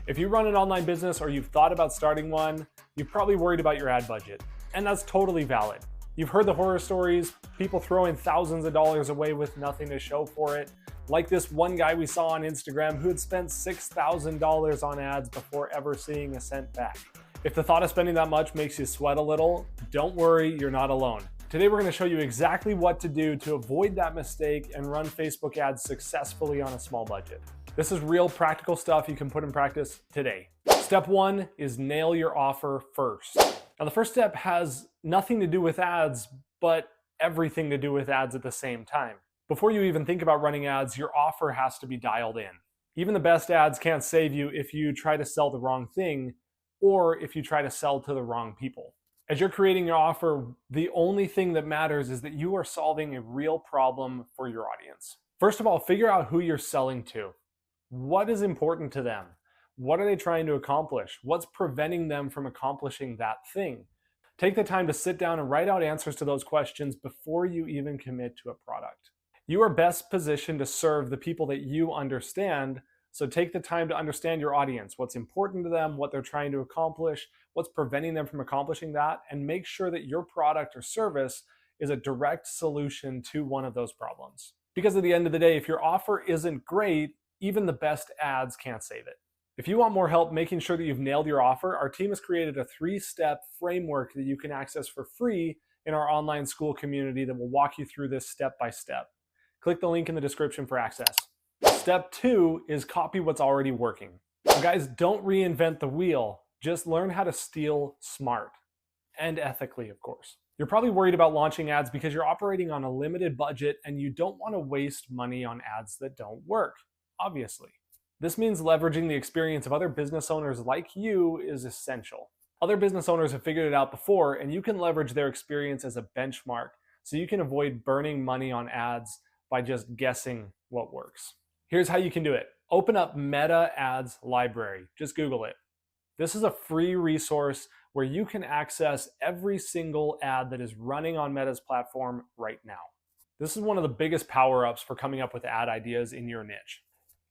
If you run an online business or you've thought about starting one, you're probably worried about your ad budget. And that's totally valid. You've heard the horror stories, people throwing thousands of dollars away with nothing to show for it. Like this one guy we saw on Instagram who had spent $6,000 on ads before ever seeing a cent back. If the thought of spending that much makes you sweat a little, don't worry, you're not alone. Today we're going to show you exactly what to do to avoid that mistake and run Facebook ads successfully on a small budget. This is real practical stuff you can put in practice today. Step one is nail your offer first. Now the first step has nothing to do with ads, but everything to do with ads at the same time. Before you even think about running ads, your offer has to be dialed in. Even the best ads can't save you if you try to sell the wrong thing or if you try to sell to the wrong people. As you're creating your offer, the only thing that matters is that you are solving a real problem for your audience. First of all, figure out who you're selling to. What is important to them? What are they trying to accomplish? What's preventing them from accomplishing that thing? Take the time to sit down and write out answers to those questions before you even commit to a product. You are best positioned to serve the people that you understand, so take the time to understand your audience, what's important to them, what they're trying to accomplish, what's preventing them from accomplishing that, and make sure that your product or service is a direct solution to one of those problems. Because at the end of the day, if your offer isn't great, even the best ads can't save it. If you want more help making sure that you've nailed your offer, our team has created a 3-step framework that you can access for free in our online school community that will walk you through this step by step. Click the link in the description for access. Step 2 is copy what's already working. Now guys, don't reinvent the wheel. Just learn how to steal smart and ethically, of course. You're probably worried about launching ads because you're operating on a limited budget and you don't want to waste money on ads that don't work. Obviously. This means leveraging the experience of other business owners like you is essential. Other business owners have figured it out before, and you can leverage their experience as a benchmark so you can avoid burning money on ads by just guessing what works. Here's how you can do it. Open up Meta Ads Library. Just Google it. This is a free resource where you can access every single ad that is running on Meta's platform right now. This is one of the biggest power-ups for coming up with ad ideas in your niche.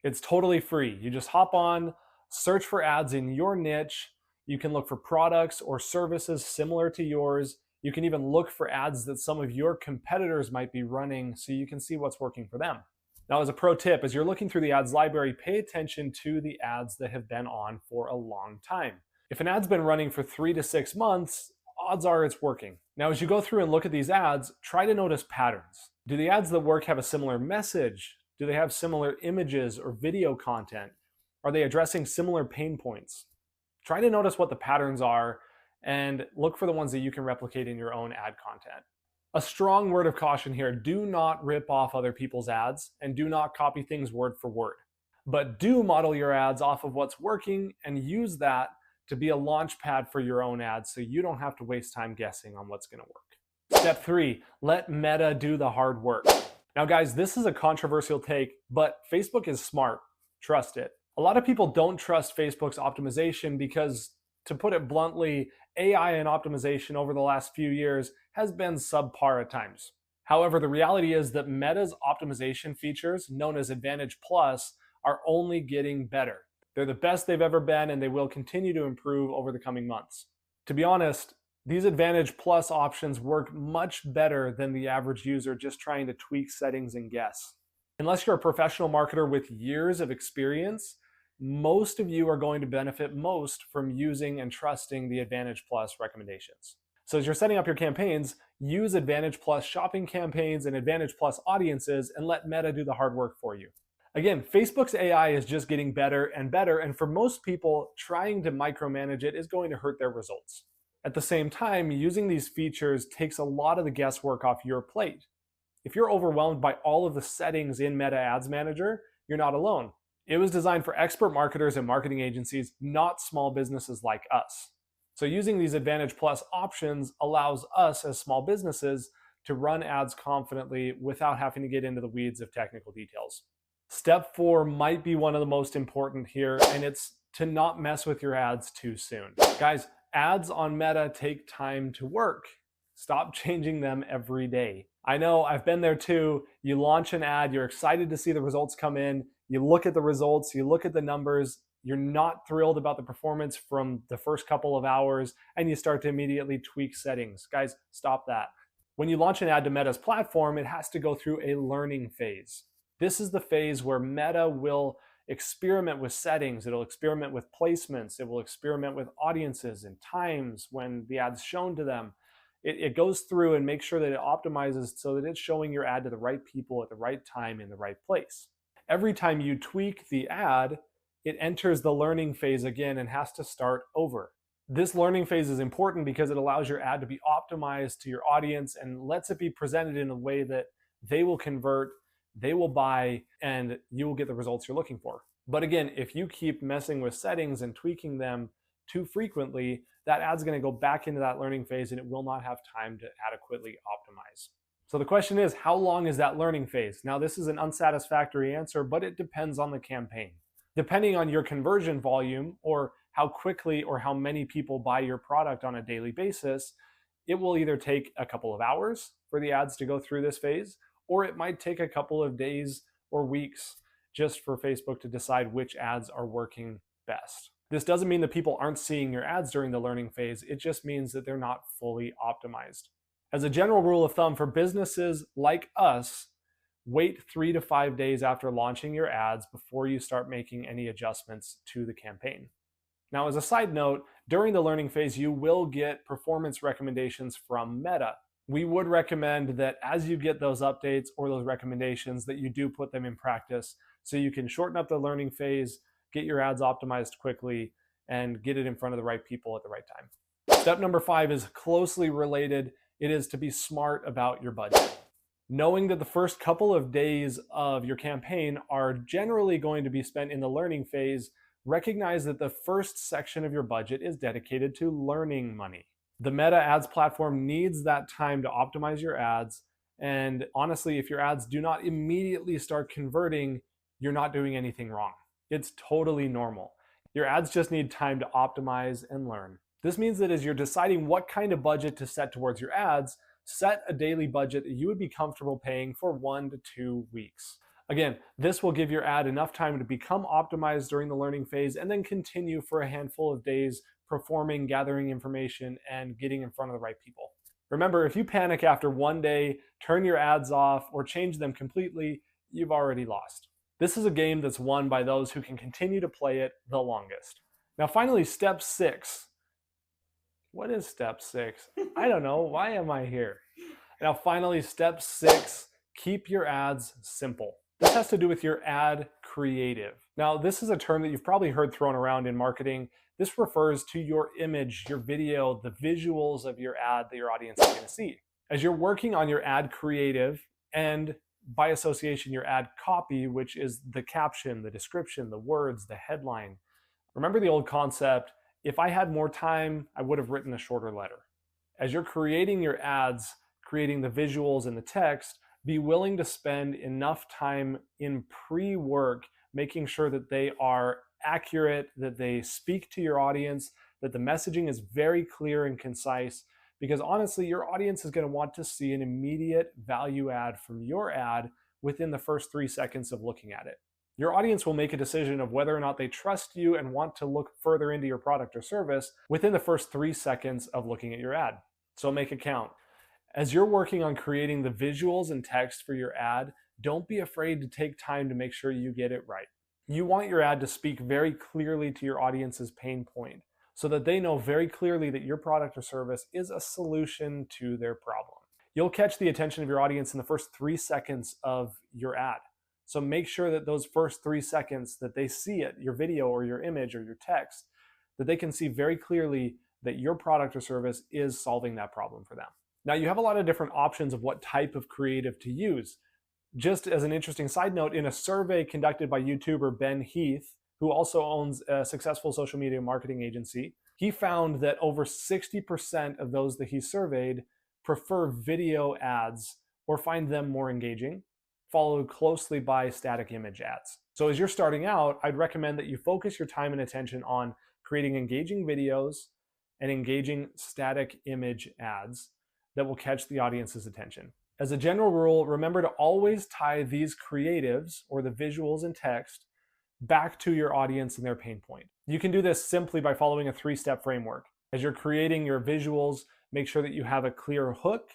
It's totally free. You just hop on, search for ads in your niche. You can look for products or services similar to yours. You can even look for ads that some of your competitors might be running so you can see what's working for them. Now, as a pro tip, as you're looking through the ads library, pay attention to the ads that have been on for a long time. If an ad's been running for 3 to 6 months, odds are it's working. Now, as you go through and look at these ads, try to notice patterns. Do the ads that work have a similar message? Do they have similar images or video content? Are they addressing similar pain points? Try to notice what the patterns are and look for the ones that you can replicate in your own ad content. A strong word of caution here, do not rip off other people's ads and do not copy things word for word. But do model your ads off of what's working and use that to be a launch pad for your own ads so you don't have to waste time guessing on what's going to work. Step 3, let Meta do the hard work. Now guys, this is a controversial take, but Facebook is smart. Trust it. A lot of people don't trust Facebook's optimization because, to put it bluntly, AI and optimization over the last few years has been subpar at times. However, the reality is that Meta's optimization features, known as Advantage Plus, are only getting better. They're the best they've ever been, and they will continue to improve over the coming months. To be honest, these Advantage Plus options work much better than the average user just trying to tweak settings and guess. Unless you're a professional marketer with years of experience, most of you are going to benefit most from using and trusting the Advantage Plus recommendations. So as you're setting up your campaigns, use Advantage Plus shopping campaigns and Advantage Plus audiences and let Meta do the hard work for you. Again, Facebook's AI is just getting better, and for most people, trying to micromanage it is going to hurt their results. At the same time, using these features takes a lot of the guesswork off your plate. If you're overwhelmed by all of the settings in Meta Ads Manager, you're not alone. It was designed for expert marketers and marketing agencies, not small businesses like us. So using these Advantage Plus options allows us as small businesses to run ads confidently without having to get into the weeds of technical details. Step 4 might be one of the most important here, and it's to not mess with your ads too soon. Guys, ads on Meta take time to work. Stop changing them every day. I know, I've been there too. You launch an ad, you're excited to see the results come in, you look at the results, you look at the numbers, you're not thrilled about the performance from the first couple of hours, and you start to immediately tweak settings. Guys, stop that. When you launch an ad to Meta's platform, it has to go through a learning phase. This is the phase where Meta will experiment with settings, it'll experiment with placements, it will experiment with audiences and times when the ad's shown to them. It goes through and makes sure that it optimizes so that it's showing your ad to the right people at the right time in the right place. Every time you tweak the ad, it enters the learning phase again and has to start over. This learning phase is important because it allows your ad to be optimized to your audience and lets it be presented in a way that they will convert, they will buy, and you will get the results you're looking for. But again, if you keep messing with settings and tweaking them too frequently, that ad's going to go back into that learning phase and it will not have time to adequately optimize. So the question is, how long is that learning phase? Now, this is an unsatisfactory answer, but it depends on the campaign. Depending on your conversion volume or how quickly or how many people buy your product on a daily basis, it will either take a couple of hours for the ads to go through this phase, or it might take a couple of days or weeks just for Facebook to decide which ads are working best. This doesn't mean that people aren't seeing your ads during the learning phase. It just means that they're not fully optimized. As a general rule of thumb for businesses like us, wait 3 to 5 days after launching your ads before you start making any adjustments to the campaign. Now, as a side note, during the learning phase, you will get performance recommendations from Meta. We would recommend that as you get those updates or those recommendations, that you do put them in practice so you can shorten up the learning phase, get your ads optimized quickly, and get it in front of the right people at the right time. Step number 5 is closely related. It is to be smart about your budget. Knowing that the first couple of days of your campaign are generally going to be spent in the learning phase, recognize that the first section of your budget is dedicated to learning money. The Meta Ads platform needs that time to optimize your ads. And honestly, if your ads do not immediately start converting, you're not doing anything wrong. It's totally normal. Your ads just need time to optimize and learn. This means that as you're deciding what kind of budget to set towards your ads, set a daily budget that you would be comfortable paying for 1 to 2 weeks. Again, this will give your ad enough time to become optimized during the learning phase and then continue for a handful of days performing, gathering information, and getting in front of the right people. Remember, if you panic after 1 day, turn your ads off, or change them completely, you've already lost. This is a game that's won by those who can continue to play it the longest. Now, finally, step 6. What is step 6? I don't know. Why am I here? Now, finally, step 6, keep your ads simple. This has to do with your ad creative. Now, this is a term that you've probably heard thrown around in marketing. This refers to your image, your video, the visuals of your ad that your audience is going to see. As you're working on your ad creative and by association, your ad copy, which is the caption, the description, the words, the headline. Remember the old concept, if I had more time, I would have written a shorter letter. As you're creating your ads, creating the visuals and the text, be willing to spend enough time in pre-work, making sure that they are accurate, that they speak to your audience, that the messaging is very clear and concise, because honestly, your audience is going to want to see an immediate value add from your ad within the first 3 seconds of looking at it. Your audience will make a decision of whether or not they trust you and want to look further into your product or service within the first 3 seconds of looking at your ad. So make it count. As you're working on creating the visuals and text for your ad, don't be afraid to take time to make sure you get it right. You want your ad to speak very clearly to your audience's pain point so that they know very clearly that your product or service is a solution to their problem. You'll catch the attention of your audience in the first 3 seconds of your ad. So make sure that those first 3 seconds that they see it, your video or your image or your text, that they can see very clearly that your product or service is solving that problem for them. Now, you have a lot of different options of what type of creative to use. Just as an interesting side note, in a survey conducted by YouTuber Ben Heath, who also owns a successful social media marketing agency, he found that over 60% of those that he surveyed prefer video ads or find them more engaging, followed closely by static image ads. So as you're starting out, I'd recommend that you focus your time and attention on creating engaging videos and engaging static image ads that will catch the audience's attention. As a general rule, remember to always tie these creatives or the visuals and text back to your audience and their pain point. You can do this simply by following a 3-step framework. As you're creating your visuals, make sure that you have a clear hook,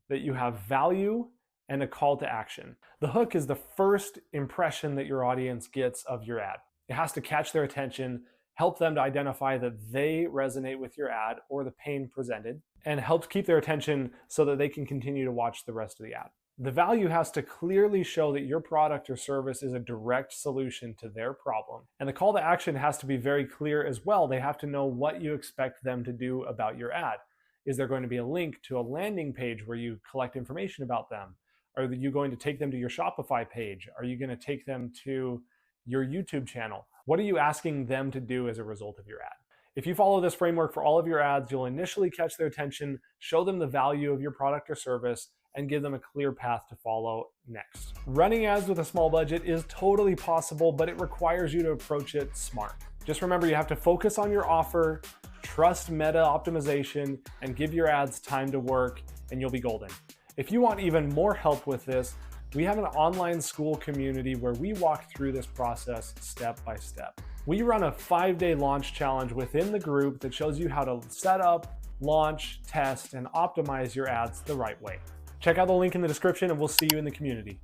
that you have value, and a call to action. The hook is the first impression that your audience gets of your ad. It has to catch their attention, help them to identify that they resonate with your ad or the pain presented, and helps keep their attention so that they can continue to watch the rest of the ad. The value has to clearly show that your product or service is a direct solution to their problem. And the call to action has to be very clear as well. They have to know what you expect them to do about your ad. Is there going to be a link to a landing page where you collect information about them? Are you going to take them to your Shopify page? Are you going to take them to your YouTube channel? What are you asking them to do as a result of your ad? If you follow this framework for all of your ads, you'll initially catch their attention, show them the value of your product or service, and give them a clear path to follow next. Running ads with a small budget is totally possible, but it requires you to approach it smart. Just remember, you have to focus on your offer, trust meta optimization, and give your ads time to work, and you'll be golden. If you want even more help with this, we have an online school community where we walk through this process step by step. We run a 5-day launch challenge within the group that shows you how to set up, launch, test, and optimize your ads the right way. Check out the link in the description and we'll see you in the community.